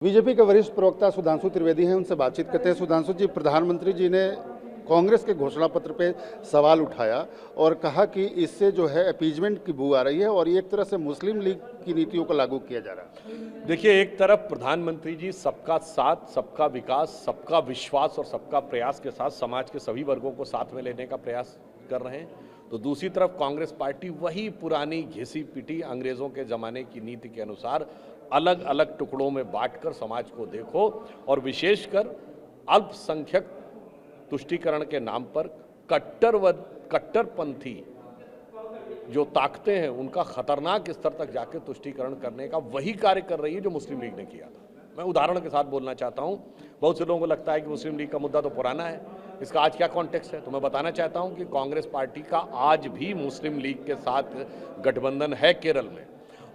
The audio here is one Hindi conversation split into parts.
बीजेपी के वरिष्ठ प्रवक्ता सुधांशु त्रिवेदी हैं, उनसे बातचीत करते हैं। सुधांशु जी, प्रधानमंत्री जी ने कांग्रेस के घोषणा पत्र पे सवाल उठाया और कहा कि इससे जो है अपीजमेंट की बू आ रही है और ये एक तरह से मुस्लिम लीग की नीतियों को लागू किया जा रहा है। देखिए, एक तरफ प्रधानमंत्री जी सबका साथ, सबका विकास, सबका विश्वास और सबका प्रयास के साथ समाज के सभी वर्गों को साथ में लेने का प्रयास कर रहे हैं, तो दूसरी तरफ कांग्रेस पार्टी वही पुरानी घिसी पिटी अंग्रेजों के ज़माने की नीति के अनुसार अलग अलग टुकड़ों में बांटकर समाज को देखो और विशेषकर अल्पसंख्यक तुष्टीकरण के नाम पर कट्टरपंथी जो ताकतें हैं उनका खतरनाक स्तर तक जाकर तुष्टीकरण करने का वही कार्य कर रही है जो मुस्लिम लीग ने किया था। मैं उदाहरण के साथ बोलना चाहता हूं। बहुत से लोगों को लगता है कि मुस्लिम लीग का मुद्दा तो पुराना है, इसका आज क्या कॉन्टेक्स्ट है, तो मैं बताना चाहता हूं कि कांग्रेस पार्टी का आज भी मुस्लिम लीग के साथ गठबंधन है केरल में।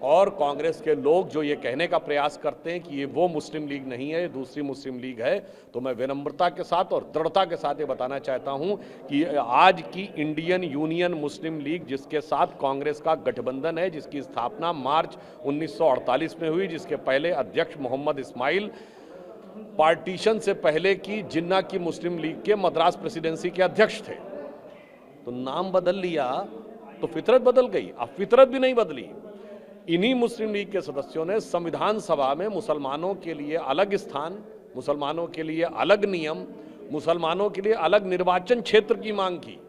और कांग्रेस के लोग जो ये कहने का प्रयास करते हैं कि ये वो मुस्लिम लीग नहीं है, ये दूसरी मुस्लिम लीग है, तो मैं विनम्रता के साथ और दृढ़ता के साथ ये बताना चाहता हूं कि आज की इंडियन यूनियन मुस्लिम लीग जिसके साथ कांग्रेस का गठबंधन है, जिसकी स्थापना मार्च 1948 में हुई, जिसके पहले अध्यक्ष मोहम्मद इस्माइल पार्टीशन से पहले की जिन्ना की मुस्लिम लीग के मद्रास प्रेसिडेंसी के अध्यक्ष थे, तो नाम बदल लिया तो फितरत बदल गई। अब फितरत भी नहीं बदली। इन्हीं मुस्लिम लीग के सदस्यों ने संविधान सभा में मुसलमानों के लिए अलग स्थान, मुसलमानों के लिए अलग नियम, मुसलमानों के लिए अलग निर्वाचन क्षेत्र की मांग की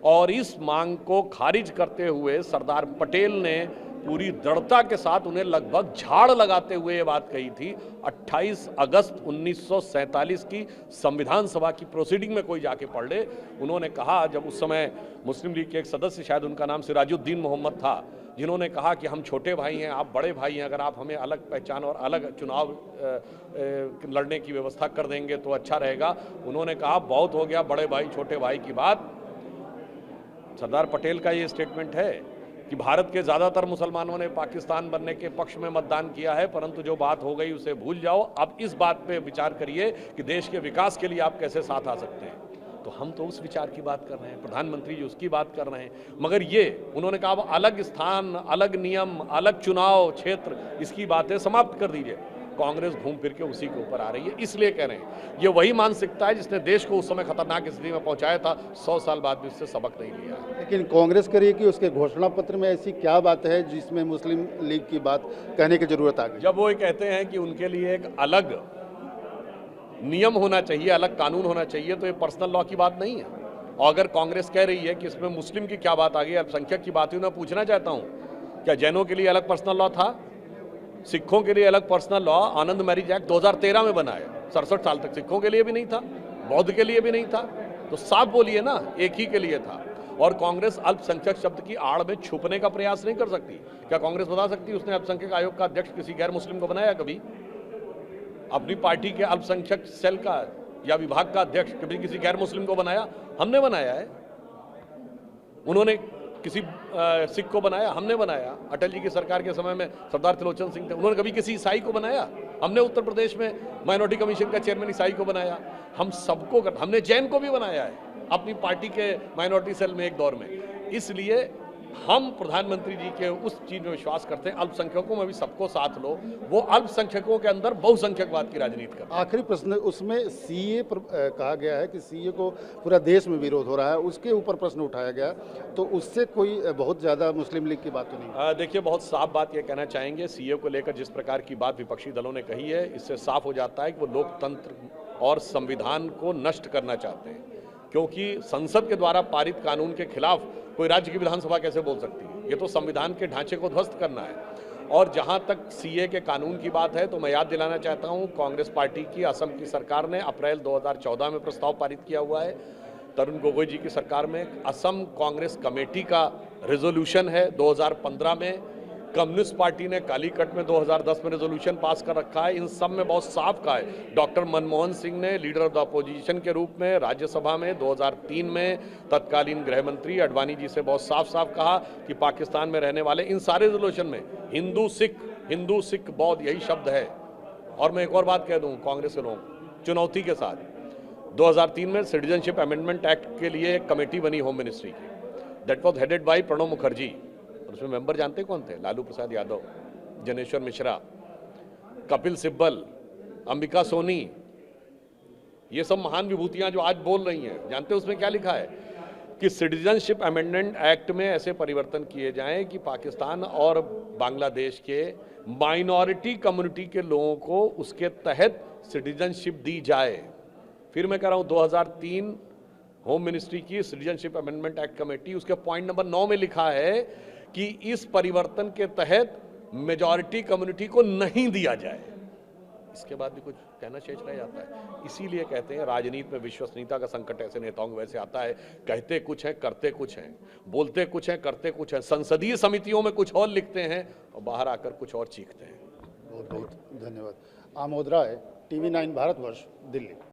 और इस मांग को खारिज करते हुए सरदार पटेल ने पूरी दृढ़ता के साथ उन्हें लगभग झाड़ लगाते हुए ये बात कही थी। 28 अगस्त 1947 की संविधान सभा की प्रोसीडिंग में कोई जाके पढ़ ले, उन्होंने कहा, जब उस समय मुस्लिम लीग के एक सदस्य, शायद उनका नाम सिराजुद्दीन मोहम्मद था, जिन्होंने कहा कि हम छोटे भाई हैं, आप बड़े भाई हैं, अगर आप हमें अलग पहचान और अलग चुनाव लड़ने की व्यवस्था कर देंगे तो अच्छा रहेगा। उन्होंने कहा बहुत हो गया बड़े भाई छोटे भाई की बात। सरदार पटेल का ये स्टेटमेंट है कि भारत के ज़्यादातर मुसलमानों ने पाकिस्तान बनने के पक्ष में मतदान किया है, परंतु जो बात हो गई उसे भूल जाओ, अब इस बात पे विचार करिए कि देश के विकास के लिए आप कैसे साथ आ सकते हैं। तो हम तो उस विचार की बात कर रहे हैं, प्रधानमंत्री जी उसकी बात कर रहे हैं, मगर ये उन्होंने कहा अलग स्थान, अलग नियम, अलग चुनाव क्षेत्र, इसकी बातें समाप्त कर दीजिए। कांग्रेस घूम फिर के उसी के ऊपर आ रही है। इसलिए कह रहे हैं ये वही मानसिकता है जिसने देश को उस समय खतरनाक स्थिति में पहुंचाया था, 100 साल बाद भी उससे सबक नहीं लिया। लेकिन कांग्रेस कह रही है कि उसके घोषणा पत्र में ऐसी क्या बात है जिसमें मुस्लिम लीग की बात कहने की जरूरत आ गई। जब वो ये कहते हैं कि उनके लिए एक अलग नियम होना चाहिए, अलग कानून होना चाहिए, तो ये पर्सनल लॉ की बात नहीं है। और अगर कांग्रेस कह रही है कि इसमें मुस्लिम की क्या बात आ गई, अल्पसंख्यक की बात हुई, मैं पूछना चाहता हूँ क्या जैनों के लिए अलग पर्सनल लॉ था? सिखों के लिए अलग पर्सनल लॉ आनंद मैरिज एक्ट 2013 में बना है। 67 साल तक सिखों के लिए भी नहीं था, बौद्ध के लिए भी नहीं था, तो साफ बोलिए ना, एक ही के लिए था। और कांग्रेस अल्पसंख्यक शब्द की आड़ में छुपने का प्रयास नहीं कर सकती। क्या कांग्रेस बता सकती है उसने अल्पसंख्यक आयोग का अध्यक्ष किसी गैर मुस्लिम को बनाया कभी? अपनी पार्टी के अल्पसंख्यक सेल का या विभाग का अध्यक्ष कभी किसी गैर मुस्लिम को बनाया? हमने बनाया है। उन्होंने किसी सिख को बनाया? हमने बनाया। अटल जी की सरकार के समय में सरदार त्रिलोचन सिंह थे, उन्होंने कभी किसी ईसाई को बनाया? हमने उत्तर प्रदेश में माइनॉरिटी कमीशन का चेयरमैन ईसाई को बनाया। हम सबको, हमने जैन को भी बनाया है अपनी पार्टी के माइनॉरिटी सेल में एक दौर में। इसलिए हम प्रधानमंत्री जी के उस चीज में विश्वास करते हैं, अल्पसंख्यकों में भी सबको साथ लो, वो अल्पसंख्यकों के अंदर बहुसंख्यकवाद की राजनीति कर। आखिरी प्रश्न, उसमें सीए पर कहा गया है कि सीए को पूरा देश में विरोध हो रहा है, उसके ऊपर प्रश्न उठाया गया, तो उससे कोई बहुत ज्यादा मुस्लिम लीग की बात तो नहीं? देखिए, बहुत साफ बात ये कहना चाहेंगे, सीए को लेकर जिस प्रकार की बात विपक्षी दलों ने कही है, इससे साफ हो जाता है कि वो लोकतंत्र और संविधान को नष्ट करना चाहते हैं, क्योंकि संसद के द्वारा पारित कानून के खिलाफ कोई राज्य की विधानसभा कैसे बोल सकती है? ये तो संविधान के ढांचे को ध्वस्त करना है। और जहां तक सीए के कानून की बात है, तो मैं याद दिलाना चाहता हूं, कांग्रेस पार्टी की असम की सरकार ने अप्रैल 2014 में प्रस्ताव पारित किया हुआ है। तरुण गोगोई जी की सरकार में असम कांग्रेस कमेटी का रेजोल्यूशन है 2015 में। कम्युनिस्ट पार्टी ने कालीकट में 2010 में रेजोल्यूशन पास कर रखा है। इन सब में बहुत साफ कहा है। डॉक्टर मनमोहन सिंह ने लीडर ऑफ द अपोजिशन के रूप में राज्यसभा में 2003 में तत्कालीन गृह मंत्री अडवाणी जी से बहुत साफ साफ कहा कि पाकिस्तान में रहने वाले, इन सारे रेजोल्यूशन में हिंदू सिख बौद्ध यही शब्द है। और मैं एक और बात कह दूं कांग्रेस के लोग चुनौती के साथ, 2003 में सिटीजनशिप अमेंडमेंट एक्ट के लिए एक कमेटी बनी होम मिनिस्ट्री की, that was headed by Pranab Mukherjee. उसमें मेंबर जानते कौन थे? लालू प्रसाद यादव, जनेश्वर मिश्रा, कपिल सिब्बल, अंबिका सोनी, ये सब महान विभूतियां जो आज बोल रही हैं, जानते हैं उसमें क्या लिखा है कि सिटीजनशिप अमेंडमेंट एक्ट में ऐसे परिवर्तन किए जाएं कि पाकिस्तान और बांग्लादेश के माइनॉरिटी कम्युनिटी के लोगों को उसके तहत सिटीजनशिप दी जाए। फिर मैं कह रहा हूं 2003 होम मिनिस्ट्री की सिटीजनशिप अमेंडमेंट एक्ट कमेटी, उसके पॉइंट नंबर 9 में लिखा है कि इस परिवर्तन के तहत मेजॉरिटी कम्युनिटी को नहीं दिया जाए। इसके बाद भी कुछ कहना शेष रह जाता है। इसीलिए कहते हैं राजनीति में विश्वसनीयता का संकट ऐसे नेताओं को वैसे आता है, कहते कुछ हैं करते कुछ हैं, बोलते कुछ हैं करते कुछ हैं, संसदीय समितियों में कुछ और लिखते हैं और बाहर आकर कुछ और चीखते हैं। बहुत बहुत धन्यवाद। आमोद राय, TV9 भारतवर्ष, दिल्ली।